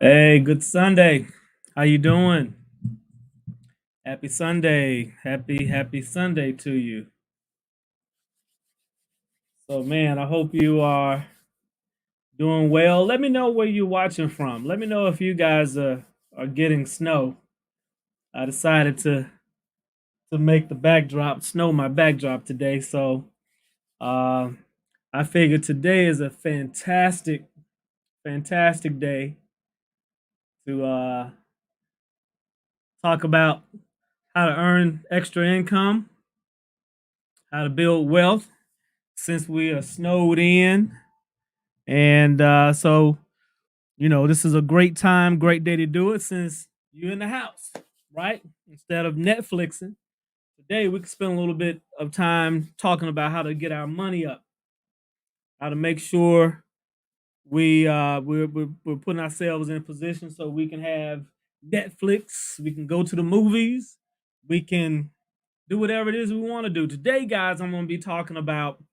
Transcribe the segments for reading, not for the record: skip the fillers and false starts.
Hey, good Sunday. How you doing? Happy Sunday. Happy Sunday to you. So man, I hope you are doing well. Let me know where you're watching from. Let me know if you guys are getting snow. I decided to make the backdrop snow my backdrop today. So uh I figured today is a fantastic day to talk about how to earn extra income, how to build wealth since we are snowed in. And this is a great time, great day to do it since you're in the house, right? Instead of Netflixing, today we can spend a little bit of time talking about how to get our money up, how to make sure we're putting ourselves in a position so we can have Netflix, we can go to the movies, we can do whatever it is we want to do. Today, guys, I'm going to be talking about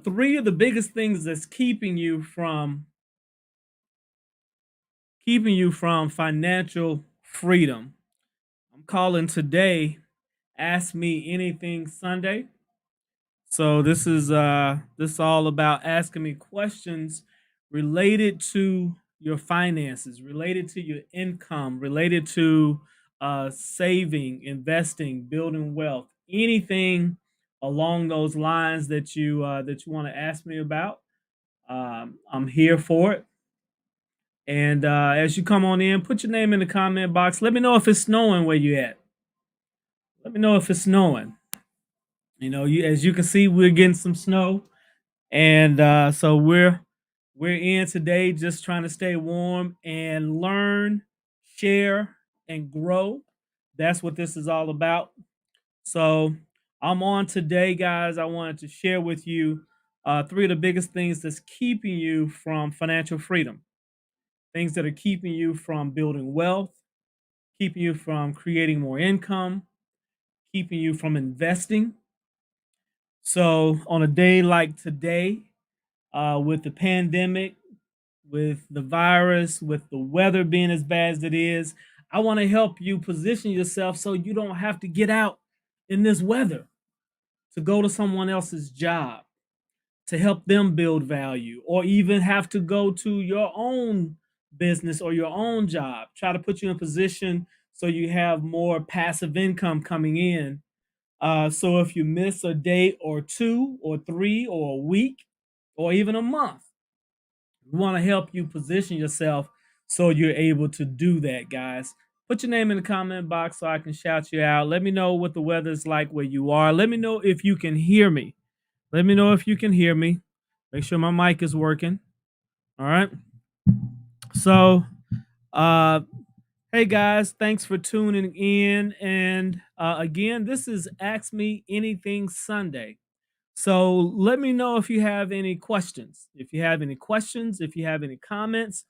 three of the biggest things that's keeping you from financial freedom. I'm calling today Ask Me Anything Sunday. So this is all about asking me questions related to your finances, related to your income, related to saving, investing, building wealth, anything along those lines that you want to ask me about. I'm here for it. And as you come on in, put your name in the comment box. Let me know if it's snowing where you at. Let me know if it's snowing. As you can see, we're getting some snow, and so we're in today, just trying to stay warm and learn, share, and grow. That's what this is all about. So I'm on today, guys. I wanted to share with you three of the biggest things that's keeping you from financial freedom, things that are keeping you from building wealth, keeping you from creating more income, keeping you from investing. So, on a day like today, with the pandemic, with the virus, with the weather being as bad as it is, I want to help you position yourself so you don't have to get out in this weather to go to someone else's job to help them build value, or even have to go to your own business or your own job. Try to put you in position so you have more passive income coming in. So if you miss a day or two or three or a week or even a month, we want to help you position yourself so you're able to do that, guys. Put your name in the comment box so I can shout you out. Let me know what the weather's like where you are. Let me know if you can hear me. Let me know if you can hear me. Make sure my mic is working. All right. So, uh, hey guys, thanks for tuning in. And again, this is Ask Me Anything Sunday. So let me know if you have any questions. If you have any questions, if you have any comments,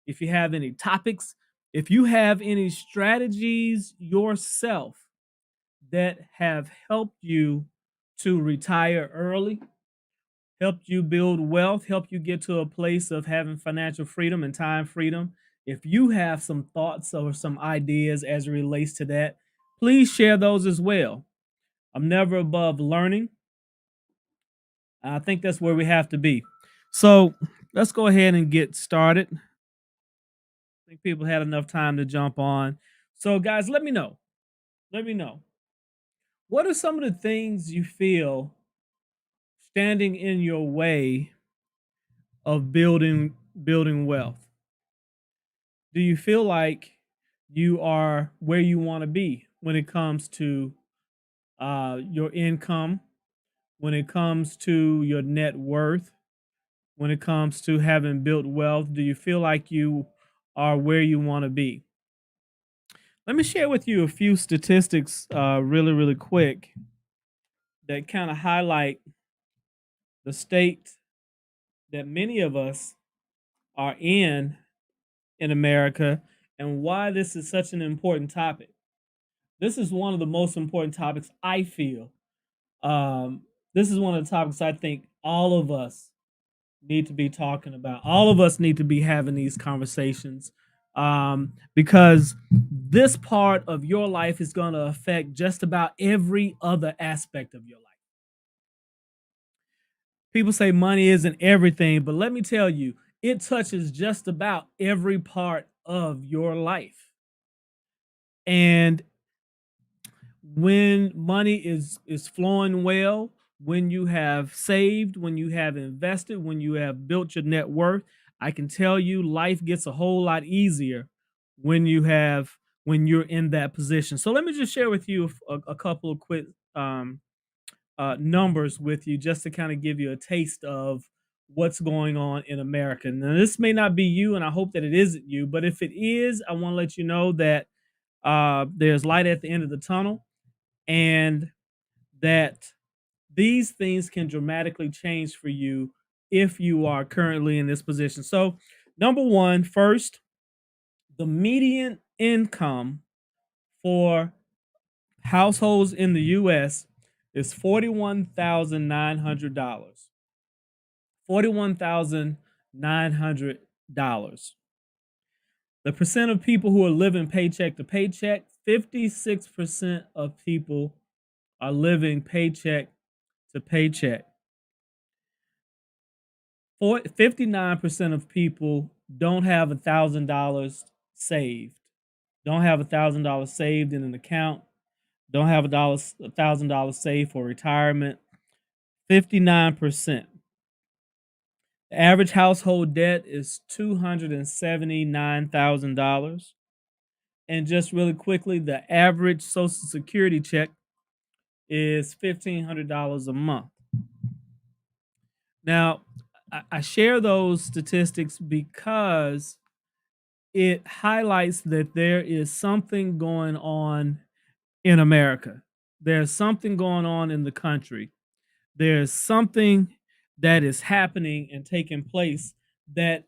if you have any topics, if you have any strategies yourself that have helped you to retire early, helped you build wealth, helped you get to a place of having financial freedom and time freedom. If you have some thoughts or some ideas as it relates to that, please share those as well. I'm never above learning. I think that's where we have to be. So let's go ahead and get started. I think people had enough time to jump on. So, guys, let me know. Let me know. What are some of the things you feel standing in your way of building wealth? Do you feel like you are where you want to be when it comes to your income, when it comes to your net worth, when it comes to having built wealth? Do you feel like you are where you want to be? Let me share with you a few statistics really quick that kind of highlight the state that many of us are in America, and why this is such an important topic. This is one of the most important topics I feel. This is one of the topics I think all of us need to be talking about. All of us need to be having these conversations, because this part of your life is going to affect just about every other aspect of your life. People say money isn't everything, but let me tell you, it touches just about every part of your life. And when money is flowing well, when you have saved, when you have invested, when you have built your net worth, I can tell you life gets a whole lot easier when you're in that position. So let me just share with you a couple of quick um, numbers with you, just to kind of give you a taste of what's going on in America. Now, this may not be you, and I hope that it isn't you, but if it is, I want to let you know that there's light at the end of the tunnel, and that these things can dramatically change for you if you are currently in this position. So, number one, first, the median income for households in the US is $41,900. $41,900. The percent of people who are living paycheck to paycheck, 56% of people are living paycheck to paycheck. 59% of people don't have $1,000 saved. Don't have $1,000 saved in an account. Don't have $1,000 saved for retirement. 59%. The average household debt is $279,000. And just really quickly, the average Social Security check is $1,500 a month. Now, I share those statistics because it highlights that there is something going on in America. There's something going on in the country. There's something that is happening and taking place that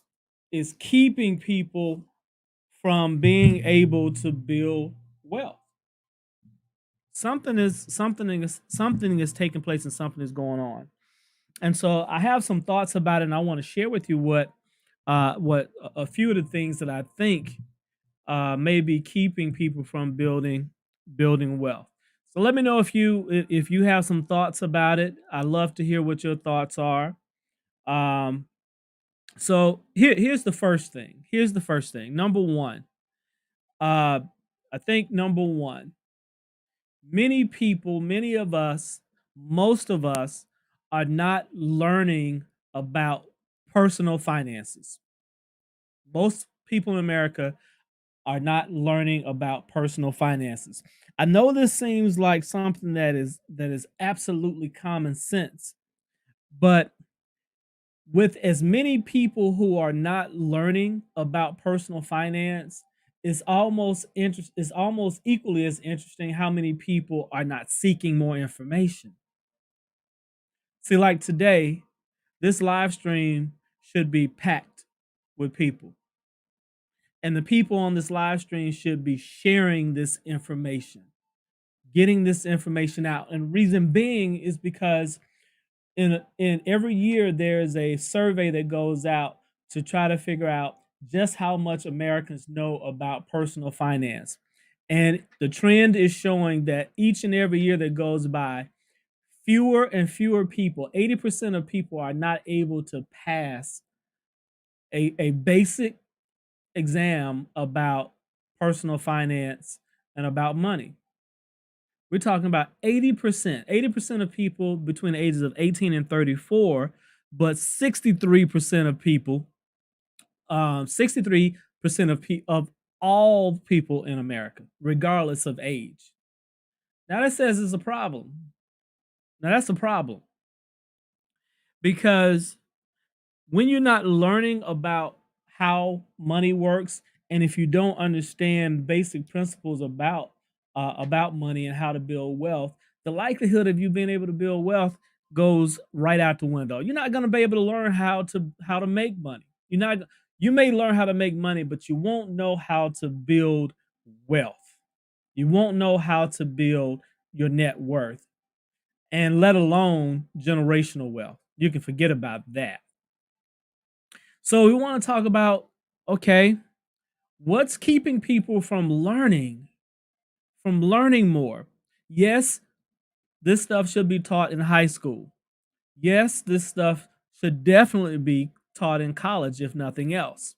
is keeping people from being able to build wealth. Something is taking place, and something is going on. And so I have some thoughts about it, and I want to share with you what a few of the things that I think may be keeping people from building wealth. So let me know if you have some thoughts about it. I'd love to hear what your thoughts are. Um, here's the first thing. Here's the first thing. Number one, uh, I think number one, many people, many of us, most of us are not learning about personal finances. Most people in America are not learning about personal finances. I know this seems like something that is absolutely common sense, but with as many people who are not learning about personal finance, it's almost equally as interesting how many people are not seeking more information. See, like today, this live stream should be packed with people. And the people on this live stream should be sharing this information, getting this information out. And reason being is because in every year there's a survey that goes out to try to figure out just how much Americans know about personal finance. And the trend is showing that each and every year that goes by, fewer and fewer people, 80% of people are not able to pass a basic exam about personal finance and about money. We're talking about 80%. 80% of people between the ages of 18 and 34, but 63% of people, 63% of all people in America, regardless of age. Now that says it's a problem. Now that's a problem because when you're not learning about how money works, and if you don't understand basic principles about money and how to build wealth, the likelihood of you being able to build wealth goes right out the window. You're not going to be able to learn how to make money. You may learn how to make money, but you won't know how to build wealth. You won't know how to build your net worth, and let alone generational wealth. You can forget about that. So we want to talk about, okay, what's keeping people from learning more? Yes, this stuff should be taught in high school. Yes, this stuff should definitely be taught in college, if nothing else.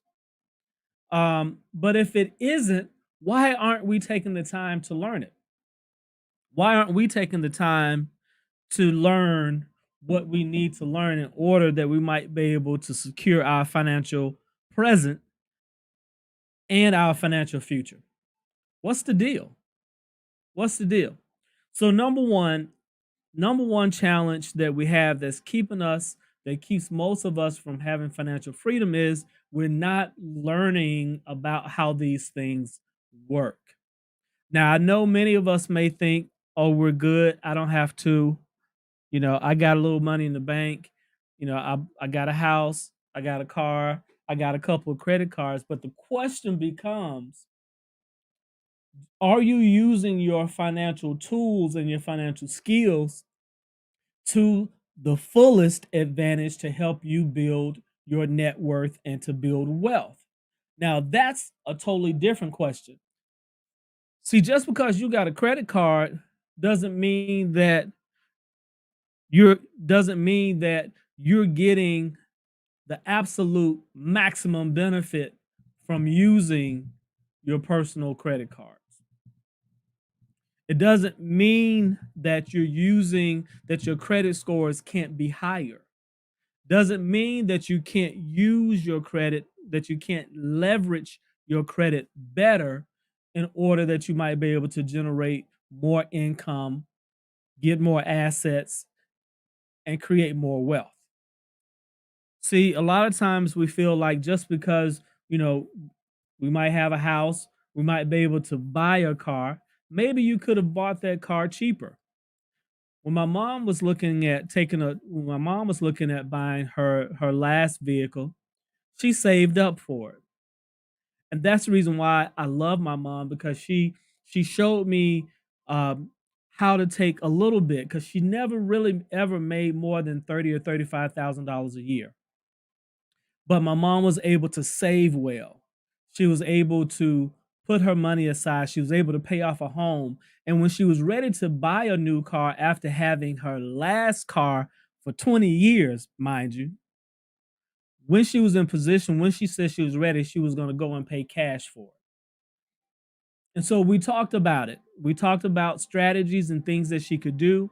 But if it isn't, why aren't we taking the time to learn it? Why aren't we taking the time to learn what we need to learn in order that we might be able to secure our financial present and our financial future? What's the deal? What's the deal? So number one challenge that we have that's keeping us that keeps most of us from having financial freedom is we're not learning about how these things work. Now, I know many of us may think, oh, we're good. I don't have to, I got a little money in the bank. I got a house, I got a car, I got a couple of credit cards. But the question becomes, are you using your financial tools and your financial skills to the fullest advantage to help you build your net worth and to build wealth? Now, that's a totally different question. See, just because you got a credit card doesn't mean that you're doesn't mean that you're getting the absolute maximum benefit from using your personal credit cards. It doesn't mean that your credit scores can't be higher. Doesn't mean that you can't use your credit, that you can't leverage your credit better in order that you might be able to generate more income, get more assets, and create more wealth. See, a lot of times we feel like just because, you know, we might have a house, we might be able to buy a car. Maybe you could have bought that car cheaper. When my mom was looking at buying her last vehicle, she saved up for it. And that's the reason why I love my mom, because she showed me um, how to take a little bit, because she never really ever made more than 30 or $35,000 a year. But my mom was able to save well. She was able to put her money aside. She was able to pay off a home. And when she was ready to buy a new car after having her last car for 20 years, mind you, when she was in position, when she said she was ready, she was going to go and pay cash for it. And so we talked about it. We talked about strategies and things that she could do.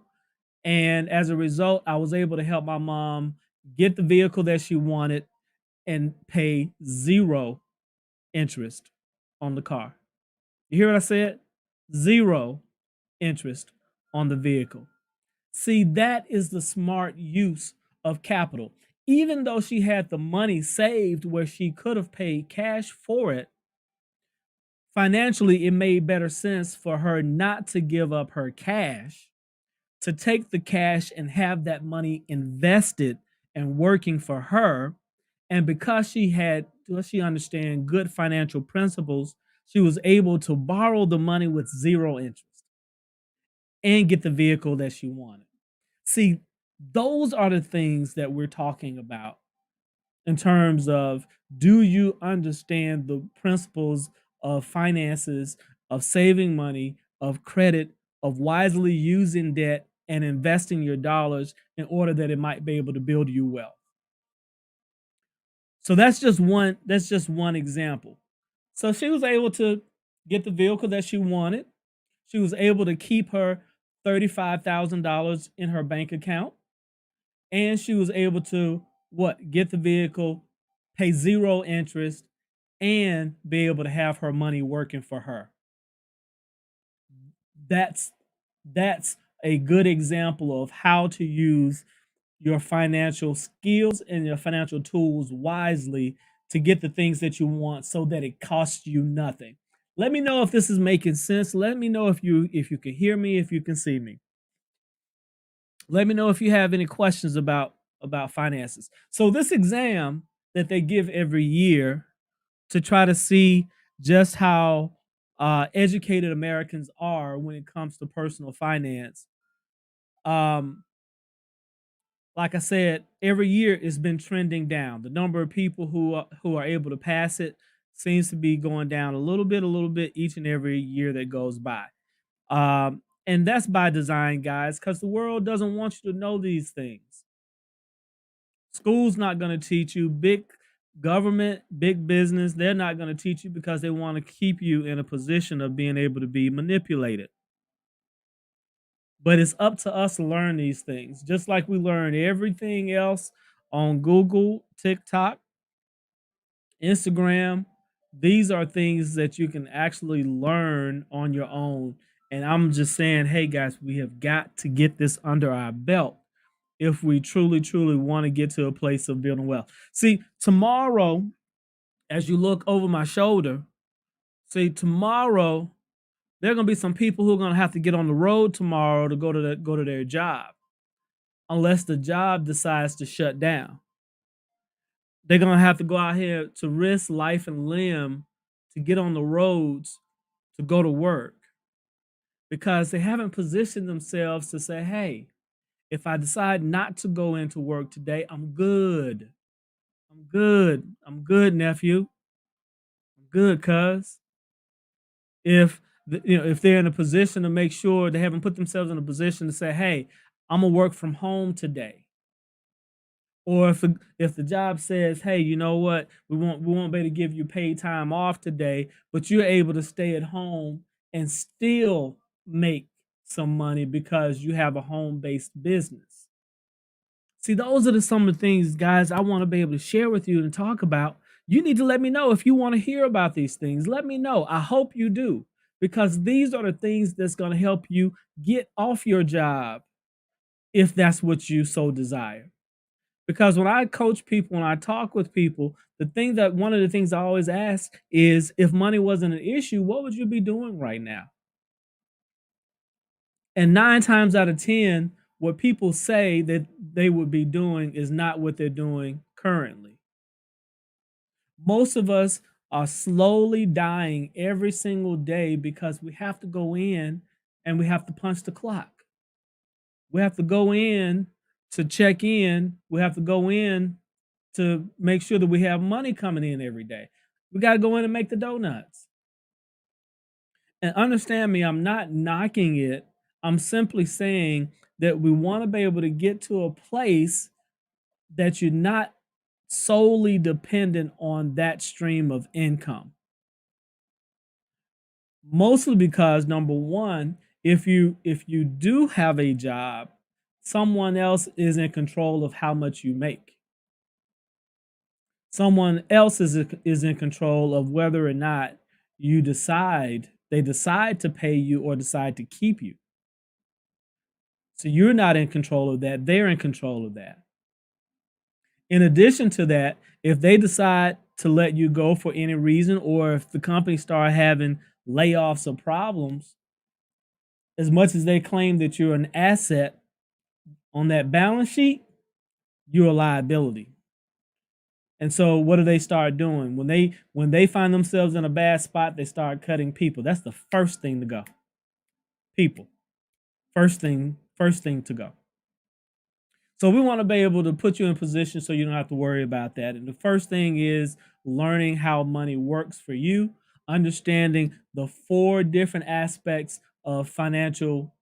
And as a result, I was able to help my mom get the vehicle that she wanted and pay zero interest on the car. You hear what I said? Zero interest on the vehicle. See, that is the smart use of capital. Even though she had the money saved where she could have paid cash for it, financially, it made better sense for her not to give up her cash, to take the cash and have that money invested and working for her. And because she understand good financial principles, she was able to borrow the money with zero interest and get the vehicle that she wanted. See, those are the things that we're talking about in terms of, do you understand the principles of finances, of saving money, of credit, of wisely using debt and investing your dollars in order that it might be able to build you wealth. So that's just one example. So she was able to get the vehicle that she wanted. She was able to keep her $35,000 in her bank account, and she was able to get the vehicle, pay zero interest, and be able to have her money working for her. That's that's a good example of how to use your financial skills and your financial tools wisely to get the things that you want so that it costs you nothing. Let me know if this is making sense. Let me know if you can hear me, if you can see me. Let me know if you have any questions about finances. So this exam that they give every year to try to see just how educated Americans are when it comes to personal finance. Um, Like I said, every year it's been trending down. The number of people who are able to pass it seems to be going down a little bit each and every year that goes by. And that's by design, guys, because the world doesn't want you to know these things. School's not going to teach you. Big government, big business, they're not going to teach you because they want to keep you in a position of being able to be manipulated. But it's up to us to learn these things, just like we learn everything else on Google, TikTok, Instagram. These are things that you can actually learn on your own. And I'm just saying, hey guys, we have got to get this under our belt if we truly, truly want to get to a place of building wealth. See, tomorrow, as you look over my shoulder, tomorrow there are going to be some people who are going to have to get on the road tomorrow to go to their job, unless the job decides to shut down. They're going to have to go out here to risk life and limb to get on the roads to go to work because they haven't positioned themselves to say, hey, if I decide not to go into work today, I'm good. I'm good. I'm good, nephew. I'm good, cuz. If if they're in a position to make sure they haven't put themselves in a position to say, hey, I'm gonna work from home today. Or if the job says, hey, you know what, we won't be able to give you paid time off today, but you're able to stay at home and still make some money because you have a home-based business. See, those are some of the things, guys, I want to be able to share with you and talk about. You need to let me know if you want to hear about these things. Let me know. I hope you do, because these are the things that's going to help you get off your job if that's what you so desire. Because when I coach people, when I talk with people, one of the things I always ask is, if money wasn't an issue, what would you be doing right now? And 9 times out of 10, what people say that they would be doing is not what they're doing currently. Most of us are slowly dying every single day because we have to go in and we have to punch the clock. We have to go in to check in. We have to go in to make sure that we have money coming in every day. We got to go in and make the donuts. And understand me, I'm not knocking it. I'm simply saying that we want to be able to get to a place that you're not solely dependent on that stream of income. Mostly because, number one, if you do have a job, someone else is in control of how much you make. Someone else is in control of whether or not they decide to pay you or decide to keep you. So you're not in control of that. They're in control of that. In addition to that, if they decide to let you go for any reason, or if the company start having layoffs or problems, as much as they claim that you're an asset on that balance sheet, you're a liability. And so what do they start doing? When they find themselves in a bad spot, they start cutting people. That's the first thing to go. People. First thing to go. So we want to be able to put you in position so you don't have to worry about that. And the first thing is learning how money works for you, understanding the 4 different aspects of four financial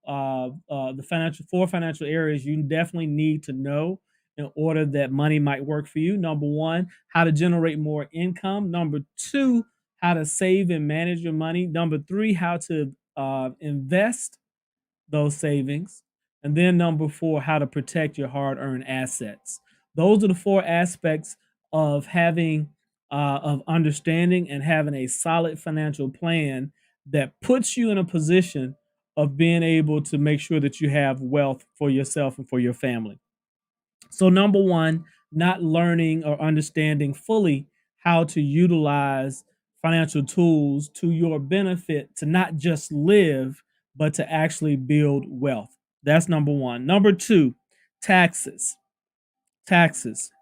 areas you definitely need to know in order that money might work for you. Number one, how to generate more income. Number two, how to save and manage your money. Number three, how to invest those savings. And then number four, how to protect your hard-earned assets. Those are the 4 aspects of of understanding and having a solid financial plan that puts you in a position of being able to make sure that you have wealth for yourself and for your family. So number one, not learning or understanding fully how to utilize financial tools to your benefit to not just live, but to actually build wealth. That's number one. Number two, taxes. Taxes.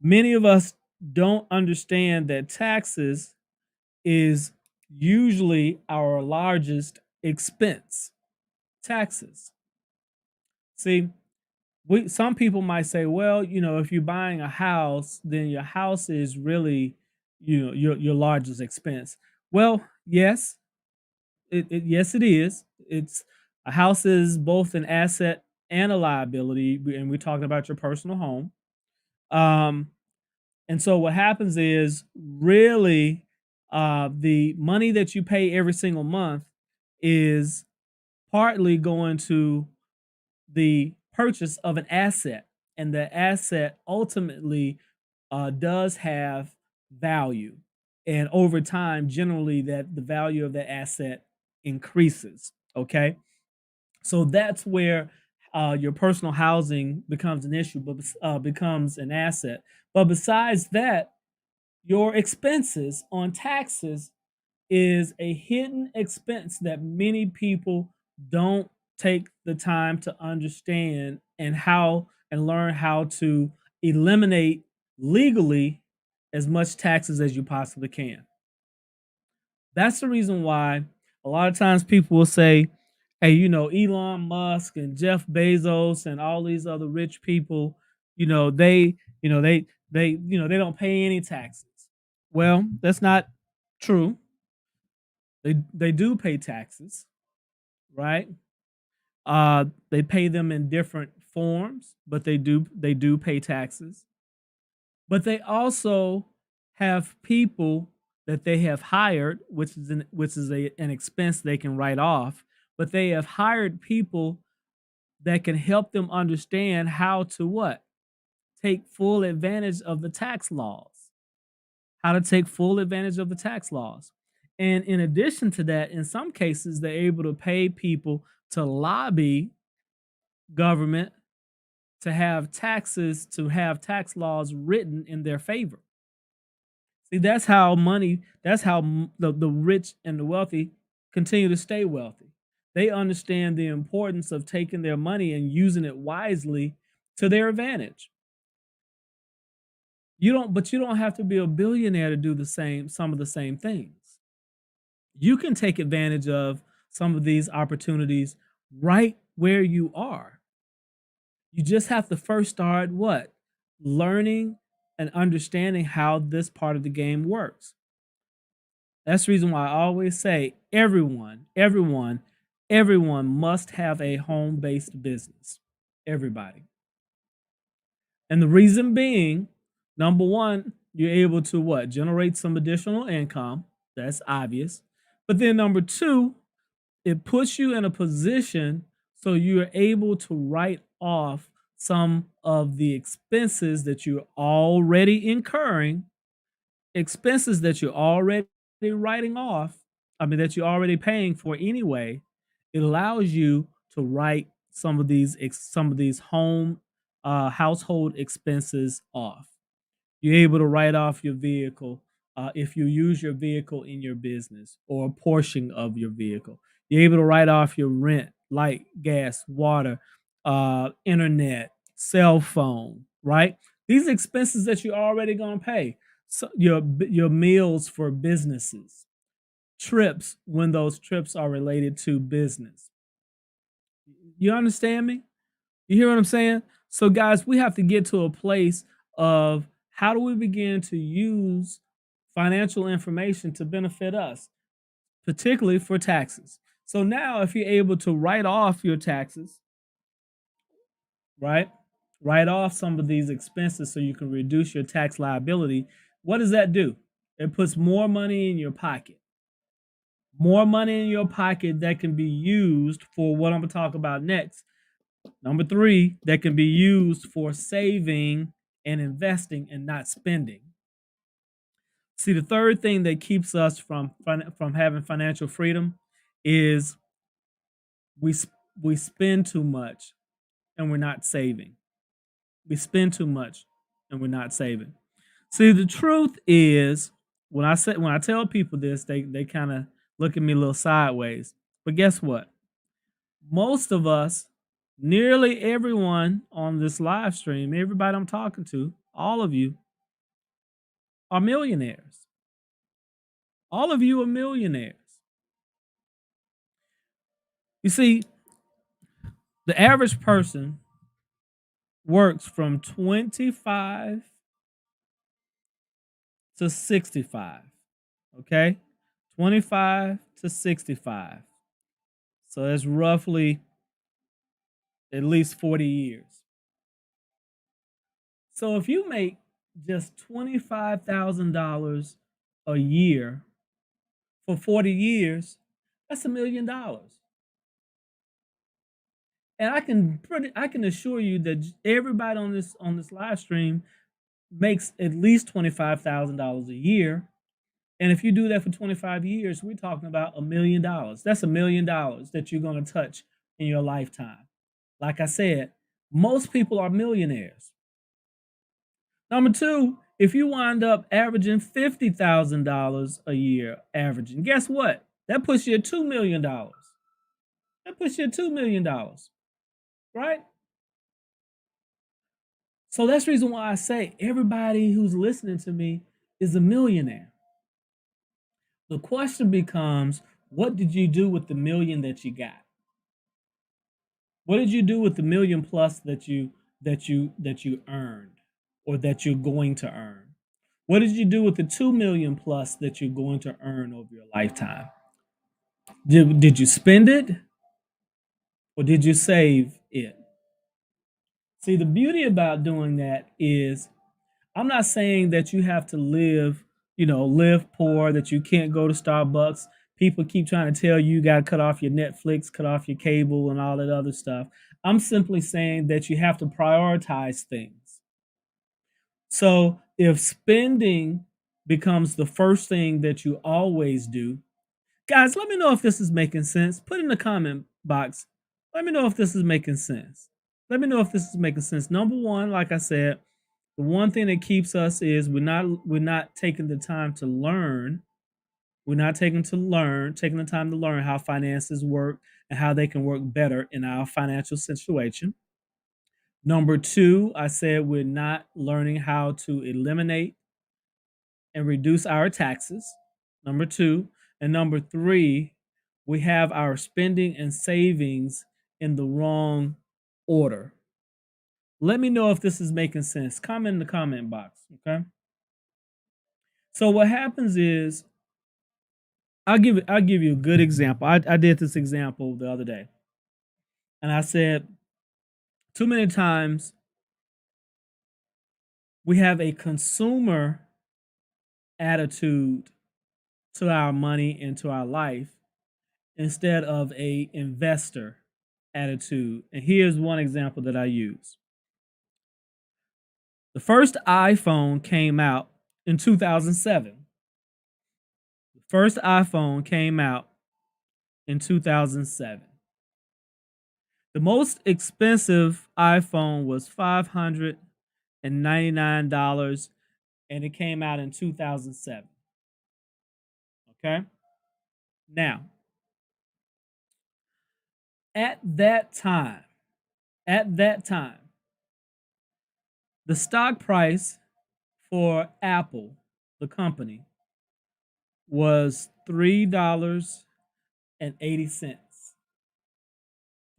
Many of us don't understand that taxes is usually our largest expense. Taxes. See, some people might say, well, if you're buying a house, then your house is really, your largest expense. Well, yes, yes it is. It's a house is both an asset and a liability, and we're talking about your personal home. Um, and so what happens is really the money that you pay every single month is partly going to the purchase of an asset, and the asset ultimately does have value, and over time, generally, that the value of the asset increases. Okay, so that's where your personal housing becomes an issue, but becomes an asset. But besides that, your expenses on taxes is a hidden expense that many people don't take the time to understand and learn how to eliminate legally as much taxes as you possibly can. That's the reason why a lot of times people will say, hey, Elon Musk and Jeff Bezos and all these other rich people, they, they don't pay any taxes. Well, that's not true. They do pay taxes, right? They pay them in different forms, but they do pay taxes. But they also have people that they have hired, which is an expense they can write off. But they have hired people that can help them understand how to what take full advantage of the tax laws. How to take full advantage of the tax laws. And in addition to that, in some cases, they're able to pay people to lobby government to have tax laws written in their favor. See, that's how the rich and the wealthy continue to stay wealthy. They understand the importance of taking their money and using it wisely to their advantage. But you don't have to be a billionaire to do some of the same things. You can take advantage of some of these opportunities right where you are. You just have to first start what? Learning and understanding how this part of the game works. That's the reason why I always say everyone must have a home-based business. Everybody. And the reason being, number one, you're able to what? Generate some additional income. That's obvious. But then number two, it puts you in a position so you're able to write off some of the expenses that you're already incurring, expenses that you're already writing off, that you're already paying for anyway. It allows you to write some of these household expenses off. You're able to write off your vehicle if you use your vehicle in your business or a portion of your vehicle. You're able to write off your rent, light, gas, water, internet, cell phone, right? These expenses that you're already going to pay. So your meals for businesses, trips when those trips are related to business. You understand me? You hear what I'm saying? So, guys, we have to get to a place of how do we begin to use financial information to benefit us, particularly for taxes. So now, if you're able to write off your taxes, right? Write off some of these expenses so you can reduce your tax liability. What does that do? It puts more money in your pocket. More money in your pocket that can be used for what I'm going to talk about next. Number three, that can be used for saving and investing and not spending. See, the third thing that keeps us from having financial freedom is we we spend too much and we're not saving. We spend too much and we're not saving. See, the truth is when I tell people this, they kind of look at me a little sideways. But guess what? Most of us, nearly everyone on this live stream, everybody I'm talking to, all of you are millionaires. All of you are millionaires. You see, the average person works from 25 to 65. Okay? 25 to 65. So that's roughly at least 40 years. So if you make just $25,000 a year for 40 years, that's $1,000,000. And I can assure you that everybody on this live stream makes at least $25,000 a year. And if you do that for 25 years, we're talking about $1,000,000. That's $1,000,000 that you're going to touch in your lifetime. Like I said, most people are millionaires. Number two, if you wind up averaging $50,000 a year, averaging, guess what? That puts you at $2,000,000. That puts you at $2,000,000, right? So that's the reason why I say everybody who's listening to me is a millionaire. The question becomes, what did you do with the million that you got? What did you do with the million plus that you earned or that you're going to earn? What did you do with the 2 million plus that you're going to earn over your lifetime? Did you spend it or did you save it? See, the beauty about doing that is I'm not saying that you have to live poor, that you can't go to Starbucks. People keep trying to tell you you got to cut off your Netflix, cut off your cable, and all that other stuff. I'm simply saying that you have to prioritize things. So if spending becomes the first thing that you always do, guys, let me know if this is making sense. Put in the comment box. Let me know if this is making sense. Let me know if this is making sense. Number one, like I said, the one thing that keeps us is we're not taking the time to learn. We're not taking the time to learn how finances work and how they can work better in our financial situation. Number two, I said we're not learning how to eliminate and reduce our taxes. Number two. And number three, we have our spending and savings in the wrong order. Let me know if this is making sense. Comment in the comment box, okay? So what happens is I'll give you a good example. I did this example the other day. And I said too many times we have a consumer attitude to our money and to our life instead of a investor attitude. And here's one example that I use. The first iPhone came out in 2007. The first iPhone came out in 2007. The most expensive iPhone was $599 and it came out in 2007. Okay? Now, at that time, the stock price for Apple, the company, was $3.80.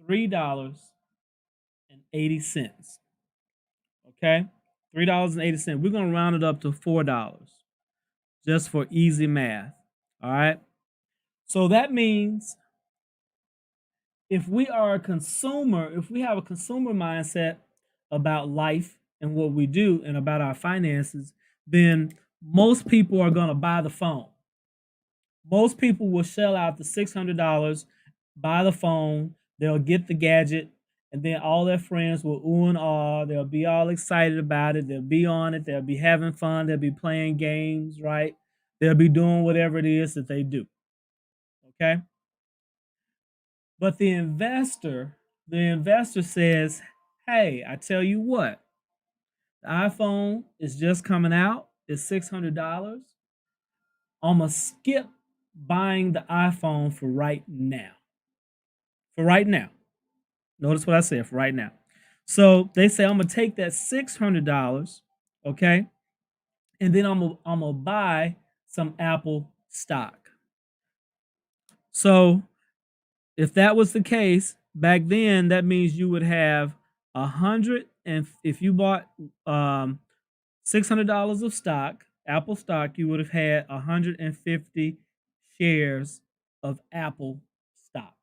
$3.80. Okay? $3.80. We're going to round it up to $4 just for easy math. All right? So that means if we are a consumer, if we have a consumer mindset about life and what we do and about our finances, then most people are going to buy the phone. Most people will shell out the $600, buy the phone, they'll get the gadget, and then all their friends will ooh and ah. They'll be all excited about it. They'll be on it. They'll be having fun. They'll be playing games, right? They'll be doing whatever it is that they do. Okay? But the investor says, hey, I tell you what, the iPhone is just coming out. It's $600. I'm going to skip buying the iPhone for right now. For right now. Notice what I said, for right now. So they say, I'm going to take that $600, okay, and then I'm going to buy some Apple stock. So if that was the case, back then, that means you would have and if you bought $600 of stock, Apple stock, you would have had 150 shares of Apple stock.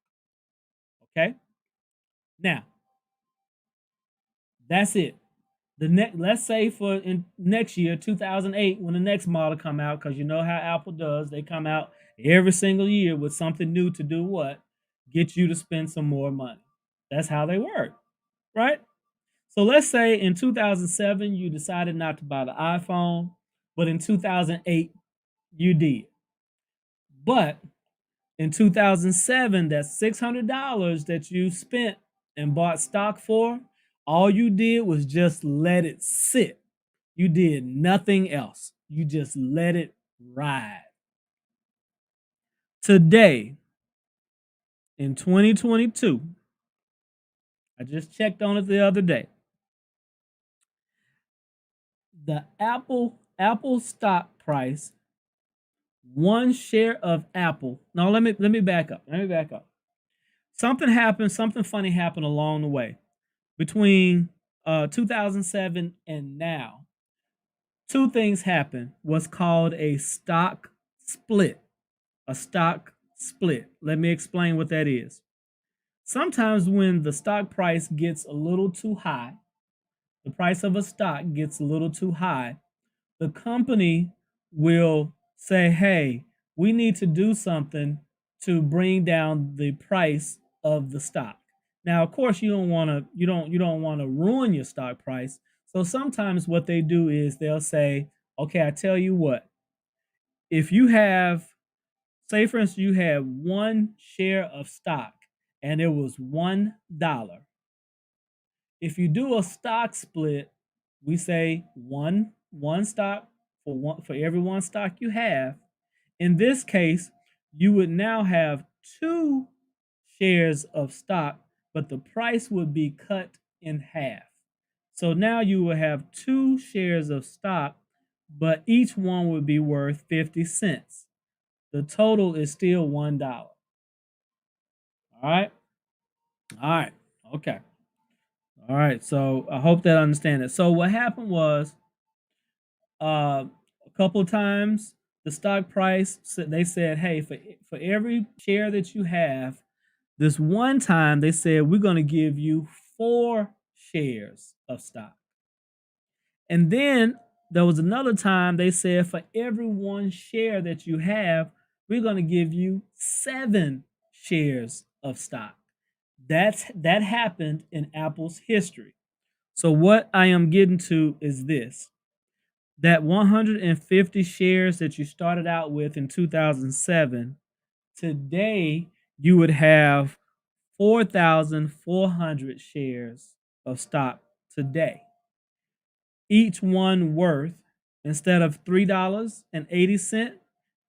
Okay. Now that's it. The next, let's say for in next year, 2008, when the next model come out, because you know how Apple does, they come out every single year with something new to do what? Get you to spend some more money. That's how they work, right? So let's say in 2007 you decided not to buy the iPhone, but in 2008 you did. But in 2007, that $600 that you spent and bought stock for, all you did was just let it sit. You did nothing else. You just let it ride. Today, in 2022, I just checked on it the other day. The Apple stock price, one share of Apple. Now let me back up. Let me back up. Something happened, something funny happened along the way. Between 2007 and now, two things happened. What's called a stock split. A stock split. Let me explain what that is. Sometimes when the stock price gets a little too high, the price of a stock gets a little too high, the company will say, "Hey, we need to do something to bring down the price of the stock." Now, of course, you don't want to ruin your stock price. So sometimes what they do is they'll say, "Okay, I tell you what. If you have, say for instance, you have one share of stock and it was $1. If you do a stock split, we say one stock for every one stock you have. In this case, you would now have two shares of stock, but the price would be cut in half. So now you will have two shares of stock, but each one would be worth 50 cents. The total is still $1. All right. All right. Okay. All right. So I hope that I understand it. So what happened was a couple of times the stock price, they said, hey, for every share that you have, this one time they said we're going to give you 4 shares of stock. And then there was another time they said for every one share that you have, we're going to give you 7 shares of stock. That happened in Apple's history. So what I am getting to is this: that 150 shares that you started out with in 2007, today you would have 4,400 shares of stock today. Each one worth, instead of $3.80,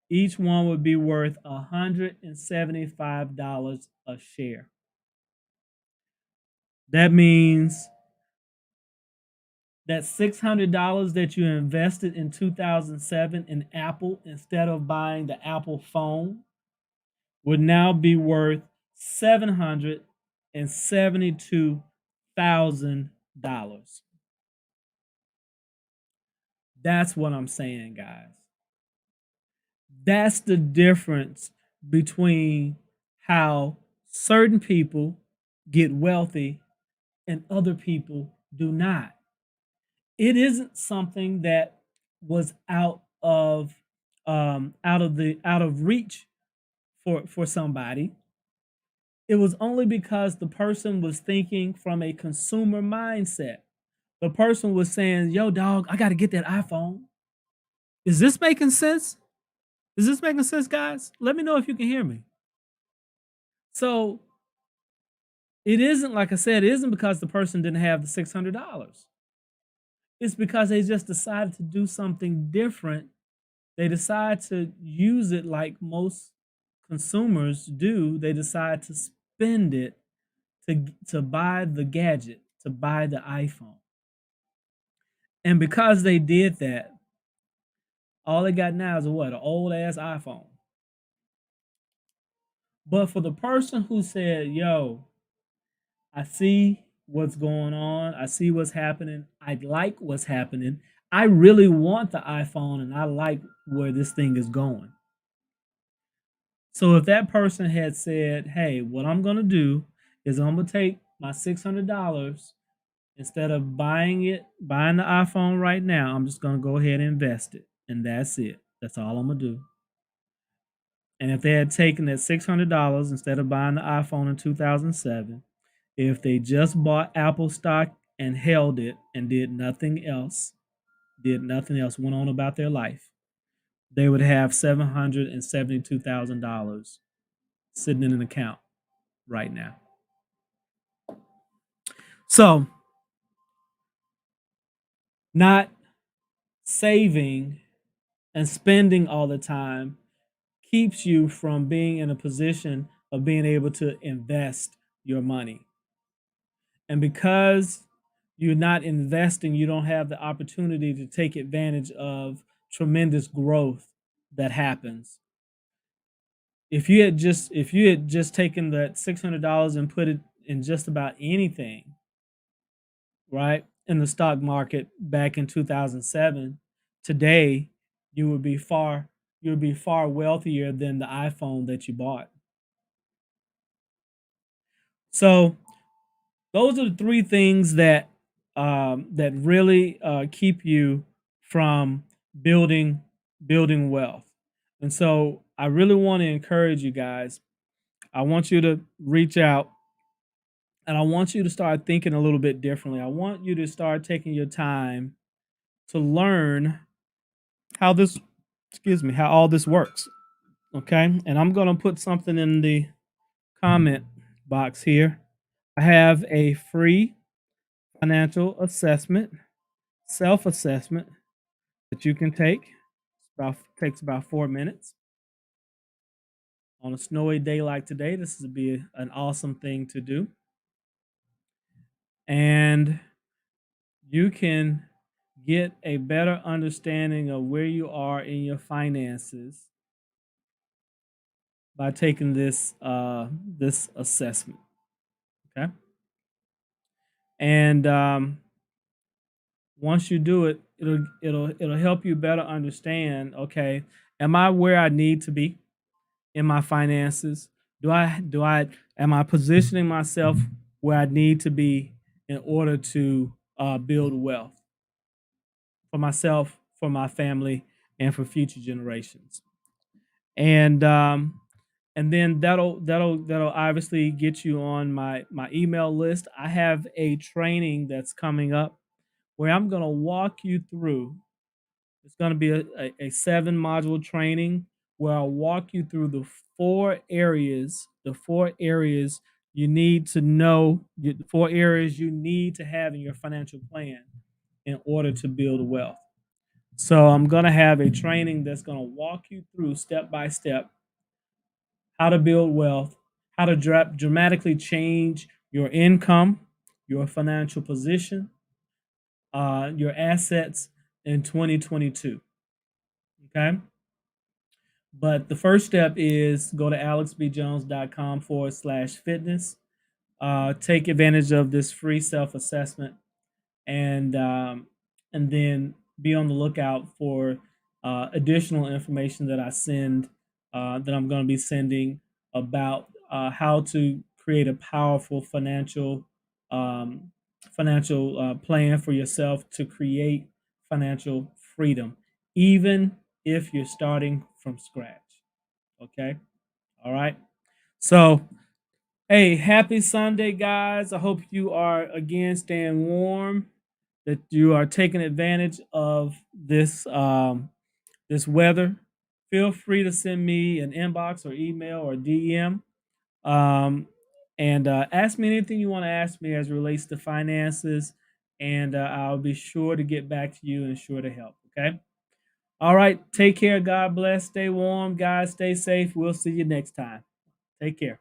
each one would be worth $175 a share. That means that $600 that you invested in 2007 in Apple, instead of buying the Apple phone, would now be worth $772,000. That's what I'm saying, guys. That's the difference between how certain people get wealthy and other people do not. It isn't something that was out of reach for somebody. It was only because the person was thinking from a consumer mindset. The person was saying, "Yo, dog, I got to get that iPhone." Is this making sense? Is this making sense, guys? Let me know if you can hear me. So it isn't, like I said, it isn't because the person didn't have the $600. It's because they just decided to do something different. They decide to use it like most consumers do. They decide to spend it to buy the gadget, to buy the iPhone. And because they did that, all they got now is a what? An old ass iPhone. But for the person who said, "Yo, I see what's going on. I see what's happening. I like what's happening. I really want the iPhone and I like where this thing is going. So if that person had said, "Hey, what I'm going to do is I'm going to take my $600 instead of buying the iPhone right now, I'm just going to go ahead and invest it. And that's it. That's all I'm going to do." And if they had taken that $600 instead of buying the iPhone in 2007, if they just bought Apple stock and held it and did nothing else, went on about their life, they would have $772,000 sitting in an account right now. So, not saving and spending all the time keeps you from being in a position of being able to invest your money. And because you're not investing, you don't have the opportunity to take advantage of tremendous growth that happens. If you had just taken that $600 and put it in just about anything, right, in the stock market back in 2007, today you would be far you would be far wealthier than the iPhone that you bought. So those are the three things that really keep you from building building wealth. And so I really want to encourage you guys. I want you to reach out and I want you to start thinking a little bit differently. I want you to start taking your time to learn how this how all this works. Okay? And I'm going to put something in the comment box here. I have a free financial assessment, self-assessment that you can take. Takes about 4 minutes. On a snowy day like today, this would be an awesome thing to do. And you can get a better understanding of where you are in your finances by taking this assessment. Okay, and once you do it, it'll help you better understand. Okay, am I where I need to be in my finances? Do I am I positioning myself where I need to be in order to build wealth for myself, for my family, and for future generations? And then that'll obviously get you on my email list. I have a training that's coming up where I'm going to walk you through. It's going to be a 7 module training where I'll walk you through the 4 areas you need to know, the 4 areas you need to have in your financial plan in order to build wealth. So I'm going to have a training that's going to walk you through step by step how to build wealth, how to dramatically change your income, your financial position, your assets in 2022. Okay. But the first step is go to alexbjones.com/fitness. Take advantage of this free self assessment and then be on the lookout for additional information that I send that I'm going to be sending about how to create a powerful um, financial plan for yourself to create financial freedom, even if you're starting from scratch. Okay, all right. So hey, happy Sunday, guys. I hope you are again staying warm, that you are taking advantage of this weather. Feel free to send me an inbox or email or DM. Um, and ask me anything you want to ask me as it relates to finances, and I'll be sure to get back to you and sure to help. Okay. All right. Take care. God bless. Stay warm, guys. Stay safe. We'll see you next time. Take care.